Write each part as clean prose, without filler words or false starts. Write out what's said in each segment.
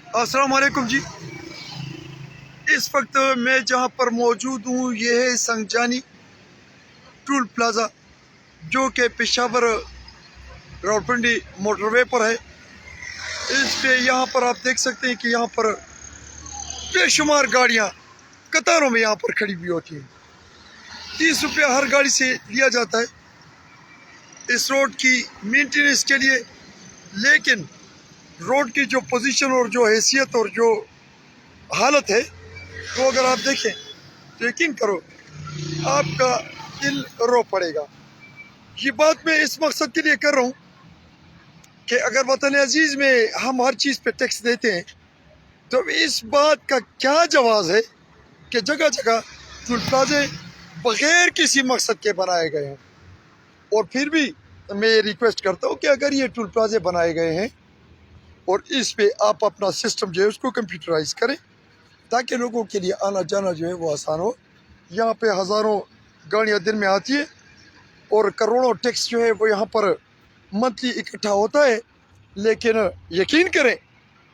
अस्सलाम वालेकुम जी। इस वक्त मैं जहाँ पर मौजूद हूँ ये है संगजानी टूल प्लाज़ा, जो कि पेशावर रावलपिंडी मोटरवे पर है। इस पे यहाँ पर आप देख सकते हैं कि यहाँ पर बेशुमार गाड़ियाँ कतारों में यहाँ पर खड़ी हुई होती हैं। 30 रुपया हर गाड़ी से लिया जाता है इस रोड की मेंटेनेंस के लिए। लेकिन रोड की जो पोजीशन और जो हैसियत और जो हालत है, तो अगर आप देखें तो यकीन करो आपका दिल रो पड़ेगा। ये बात मैं इस मकसद के लिए कर रहा हूँ कि अगर वतन अजीज़ में हम हर चीज़ पे टैक्स देते हैं, तो इस बात का क्या जवाज़ है कि जगह जगह टूल प्लाजे बग़ैर किसी मकसद के बनाए गए हैं। और फिर भी मैं ये रिक्वेस्ट करता हूँ कि अगर ये टूल प्लाजे बनाए गए हैं और इस पे आप अपना सिस्टम जो है उसको कंप्यूटराइज करें, ताकि लोगों के लिए आना जाना जो है वो आसान हो। यहाँ पे हज़ारों गाड़ियाँ दिन में आती है और करोड़ों टैक्स जो है वो यहाँ पर मंथली इकट्ठा होता है। लेकिन यकीन करें,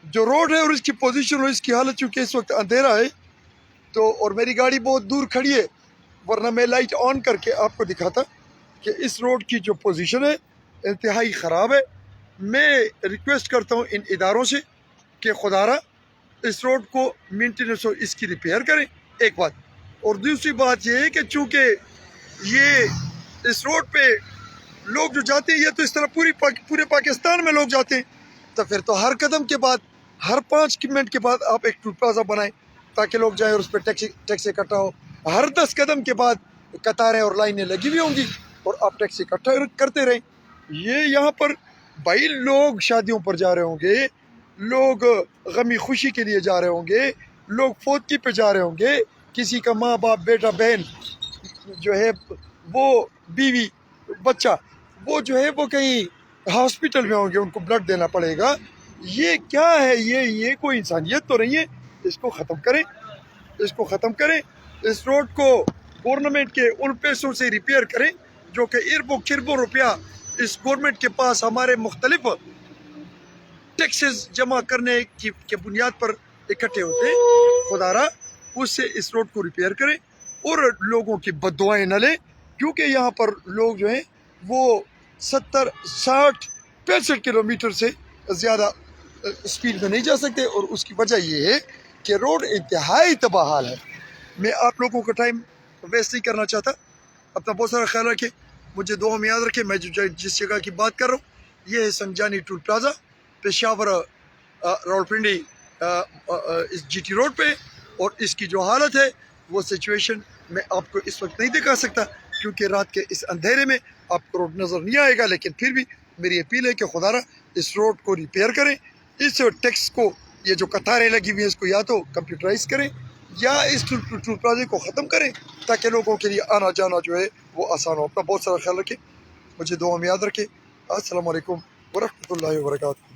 जो रोड है और इसकी पोजीशन और इसकी हालत, चूँकि इस वक्त अंधेरा है तो और मेरी गाड़ी बहुत दूर खड़ी है, वरना मैं लाइट ऑन करके आपको दिखाता कि इस रोड की जो पोजीशन है इंतहाई ख़राब है। मैं रिक्वेस्ट करता हूँ इन इदारों से कि खुदारा इस रोड को मेंटेनेंस और इसकी रिपेयर करें, एक बात। और दूसरी बात ये है कि चूँकि ये इस रोड पे लोग जो जाते हैं, ये तो इस तरह पूरे पाकिस्तान में लोग जाते हैं, तो फिर तो हर कदम के बाद, हर 5 मिनट के बाद आप एक टूल प्लाज़ा बनाएं ताकि लोग जाएं और उस पर टैक्स इकट्ठा हो। हर 10 कदम के बाद कतारें और लाइनें लगी हुई होंगी और आप टैक्स इकट्ठा करते रहें। ये यहाँ पर भाई लोग शादियों पर जा रहे होंगे, लोग गमी खुशी के लिए जा रहे होंगे, लोग फौतगी पे जा रहे होंगे, किसी का माँ बाप बेटा बहन जो है वो बीवी बच्चा वो जो है वो कहीं हॉस्पिटल में होंगे, उनको ब्लड देना पड़ेगा। ये क्या है? ये कोई इंसानियत तो नहीं है। इसको ख़त्म करें, इसको ख़त्म करें। इस रोड को गवर्नमेंट के उन पैसों से रिपेयर करें जो कि अरबों खरबों रुपया इस गवर्नमेंट के पास हमारे मुख्तलिफ टैक्सेस जमा करने की बुनियाद पर इकट्ठे होते हैं। खुदारा उससे इस रोड को रिपेयर करें और लोगों की बद्दुआएं न लें, क्योंकि यहाँ पर लोग जो हैं वो 70, 60, 65 किलोमीटर से ज़्यादा स्पीड में नहीं जा सकते। और उसकी वजह ये है कि रोड इंतहाई तबाह हाल है। मैं आप लोगों का टाइम वेस्ट नहीं करना चाहता। अपना बहुत सारा ख्याल रखें, मुझे दुआ में याद रखें। मैं जिस जगह की बात कर रहा हूँ ये है संगजानी टूल प्लाज़ा, पेशावर रावलपिंडी इस GT रोड पे। और इसकी जो हालत है वो सिचुएशन मैं आपको इस वक्त नहीं दिखा सकता, क्योंकि रात के इस अंधेरे में आपको रोड नज़र नहीं आएगा। लेकिन फिर भी मेरी अपील है कि खुदारा इस रोड को रिपेयर करें। इस टैक्स को, ये जो कतारें लगी हुई हैं, इसको या तो कंप्यूटराइज करें या इस टूल प्लाजे को ख़त्म करें ताकि लोगों के लिए आना जाना जो है वो आसान हो। अपना बहुत सारा ख्याल रखें, मुझे दुआ में याद रखें। अस्सलाम वालेकुम वरहमतुल्लाहि वबरकातुहू।